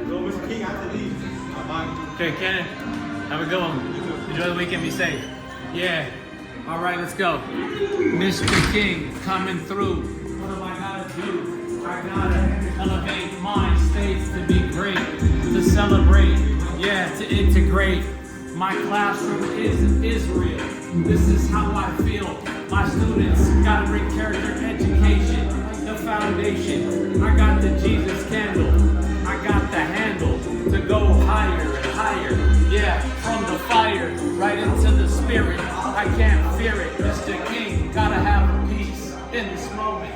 Mr. King, I have to leave. Okay, Cannon, have a good one. Enjoy the weekend, be safe. Yeah. All right, let's go. Mr. King coming through. What do I gotta do? I gotta elevate my states to be great, to celebrate, yeah, to integrate. My classroom is Israel. This is how I feel. My students gotta bring character education, the foundation. I got the Jesus candle. I got the handle to go higher and higher. Yeah, from the fire right into the spirit. I can't fear it. Mr. King, gotta have peace in this moment.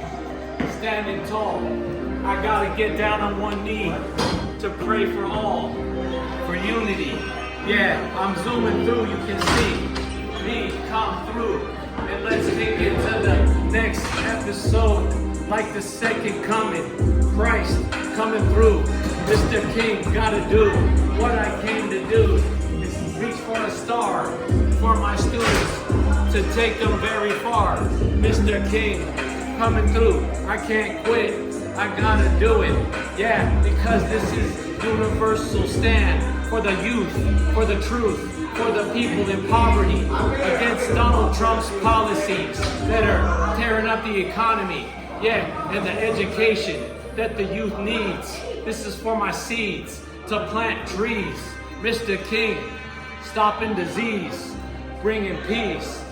Standing tall. I gotta get down on one knee to pray for all, for unity. Yeah, I'm zooming through, you can see me come through. And let's take it to the next episode, like the second coming. Christ coming through. Mr. King gotta do what I came to do. Is reach for a star for my students to take them very far. Mr. King coming through. I can't quit. I gotta do it. Yeah, because this is universal stand for the youth, for the truth, for the people in poverty, against Donald Trump's policies that are tearing up the economy, yeah, and the education that the youth needs. This is for my seeds to plant trees. Mr. King, stopping disease, bringing peace.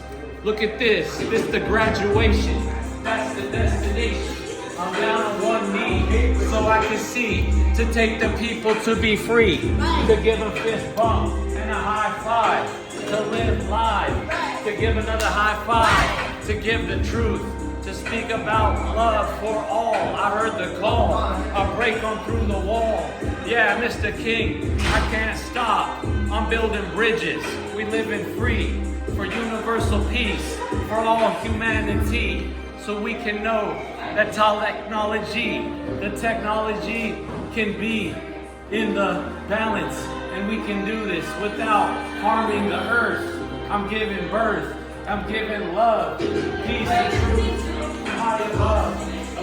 Look at this, this the graduation, that's the destination. I'm down on one knee so I can see, to take the people to be free, to give a fist bump and a high five, to live live, to give another high five, to give the truth, to speak about love for all. I heard the call, I'll break on through the wall. Yeah, Mr. King, I can't stop. I'm building bridges, we living free, for universal peace, for all humanity, so we can know that the technology can be in the balance, and we can do this without harming the earth. I'm giving birth, I'm giving love, peace and truth, high above,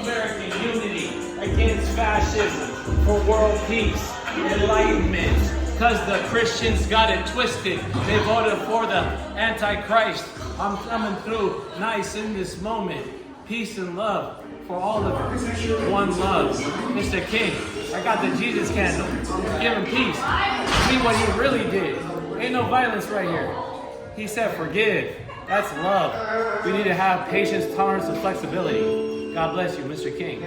American unity against fascism, for world peace, enlightenment, because the Christians got it twisted. They voted for the Antichrist. I'm coming through nice in this moment. Peace and love for all of us. One love. Mr. King, I got the Jesus candle. Give him peace. See what he really did. Ain't no violence right here. He said forgive. That's love. We need to have patience, tolerance, and flexibility. God bless you, Mr. King.